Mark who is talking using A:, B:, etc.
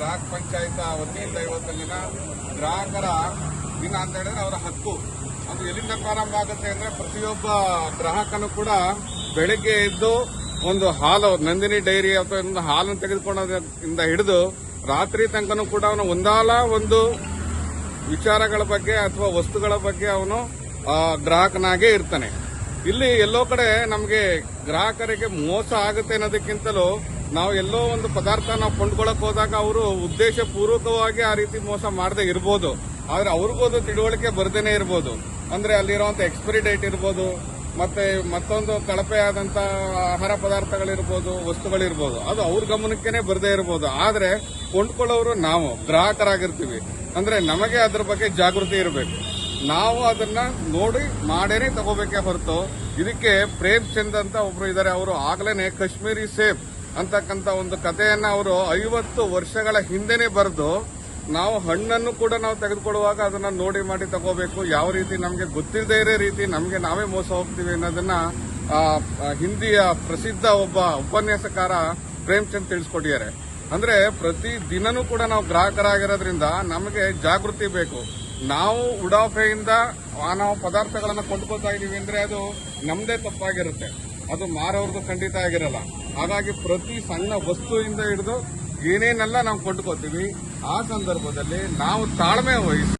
A: ಗ್ರಾಹಕ ಪಂಚಾಯತ್ ವತಿಯಿಂದ ಇವತ್ತಿನ ದಿನ ಗ್ರಾಹಕರ ದಿನ ಅಂತ ಹೇಳಿದ್ರೆ ಅವರ ಹಕ್ಕು. ಅದು ಎಲ್ಲಿಂದ ಪ್ರಾರಂಭ ಆಗುತ್ತೆ ಅಂದ್ರೆ ಪ್ರತಿಯೊಬ್ಬ ಗ್ರಾಹಕನು ಕೂಡ ಬೆಳಿಗ್ಗೆ ಎದ್ದು ಒಂದು ಹಾಲು ನಂದಿನಿ ಡೈರಿ ಅಥವಾ ಒಂದು ಹಾಲನ್ನು ತೆಗೆದುಕೊಳ್ಳೋದ್ರಿಂದ ಹಿಡಿದು ರಾತ್ರಿ ತನಕನೂ ಕೂಡ ಅವನು ಒಂದಾಲ ಒಂದು ವಿಚಾರಗಳ ಬಗ್ಗೆ ಅಥವಾ ವಸ್ತುಗಳ ಬಗ್ಗೆ ಅವನು ಗ್ರಾಹಕನಾಗೇ ಇರ್ತಾನೆ. ಇಲ್ಲಿ ಎಲ್ಲೋ ಕಡೆ ನಮಗೆ ಗ್ರಾಹಕರಿಗೆ ಮೋಸ ಆಗುತ್ತೆ ಅನ್ನೋದಕ್ಕಿಂತಲೂ ನಾವು ಎಲ್ಲೋ ಒಂದು ಪದಾರ್ಥ ನಾವು ಕೊಂಡ್ಕೊಳ್ಳಕ್ ಹೋದಾಗ ಅವರು ಉದ್ದೇಶ ಪೂರ್ವಕವಾಗಿ ಆ ರೀತಿ ಮೋಸ ಮಾಡದೆ ಇರಬಹುದು. ಆದ್ರೆ ಅವ್ರಿಗೋದು ತಿಳುವಳಿಕೆ ಬರ್ದೇನೆ ಇರಬಹುದು. ಅಂದ್ರೆ ಅಲ್ಲಿರುವಂತ ಎಕ್ಸ್ಪೈರಿ ಡೇಟ್ ಇರ್ಬೋದು, ಮತ್ತೆ ಮತ್ತೊಂದು ಕಳಪೆ ಆದಂತ ಆಹಾರ ಪದಾರ್ಥಗಳಿರ್ಬೋದು, ವಸ್ತುಗಳಿರ್ಬೋದು, ಅದು ಅವ್ರ ಗಮನಕ್ಕೇನೆ ಬರದೇ ಇರಬಹುದು. ಆದ್ರೆ ಕೊಂಡ್ಕೊಳ್ಳೋರು ನಾವು ಗ್ರಾಹಕರಾಗಿರ್ತೀವಿ. ಅಂದ್ರೆ ನಮಗೆ ಅದ್ರ ಬಗ್ಗೆ ಜಾಗೃತಿ ಇರಬೇಕು. ನಾವು ಅದನ್ನ ನೋಡಿ ಮಾಡೇನೆ ತಗೋಬೇಕೇ ಹೊರತು ಇದಕ್ಕೆ ಪ್ರೇಮ್ ಚಂದ್ ಅಂತ ಒಬ್ರು ಇದ್ದಾರೆ. ಅವರು ಆಗ್ಲೇನೆ ಕಾಶ್ಮೀರಿ ಸೇಬ್ ಅಂತಕ್ಕಂಥ ಒಂದು ಕಥೆಯನ್ನ ಅವರು 50 ವರ್ಷಗಳ ಹಿಂದೆನೆ ಬರೆದು ನಾವು ಹಣ್ಣನ್ನು ಕೂಡ ನಾವು ತೆಗೆದುಕೊಳ್ಳುವಾಗ ಅದನ್ನ ನೋಡಿ ಮಾಡಿ ತಗೋಬೇಕು. ಯಾವ ರೀತಿ ನಮಗೆ ಗೊತ್ತಿಲ್ಲದೇ ಇರೋ ರೀತಿ ನಮಗೆ ನಾವೇ ಮೋಸ ಹೋಗ್ತೀವಿ ಅನ್ನೋದನ್ನ ಹಿಂದಿಯ ಪ್ರಸಿದ್ಧ ಒಬ್ಬ ಉಪನ್ಯಾಸಕಾರ ಪ್ರೇಮ್ ಚಂದ್ ತಿಳಿಸ್ಕೊಟ್ಟಿದ್ದಾರೆ. ಅಂದ್ರೆ ಪ್ರತಿ ದಿನನೂ ಕೂಡ ನಾವು ಗ್ರಾಹಕರಾಗಿರೋದ್ರಿಂದ ನಮಗೆ ಜಾಗೃತಿ ಬೇಕು. ನಾವು ಉಡಾಫೆಯಿಂದ ನಾವು ಪದಾರ್ಥಗಳನ್ನು ಕೊಂಡ್ಕೊಳ್ತಾ ಇದೀವಿ ಅಂದ್ರೆ ಅದು ನಮ್ದೇ ತಪ್ಪಾಗಿರುತ್ತೆ, ಅದು ಮಾರೋರ್ದು ಖಂಡಿತ ಆಗಿರಲ್ಲ. ಹಾಗಾಗಿ ಪ್ರತಿ ಸಣ್ಣ ವಸ್ತುವಿಂದ ಹಿಡಿದು ಏನೇನೆಲ್ಲ ನಾವು ಕೊಂಡ್ಕೋತೀವಿ ಆ ಸಂದರ್ಭದಲ್ಲಿ ನಾವು ತಾಳ್ಮೆ ವಹಿಸಿ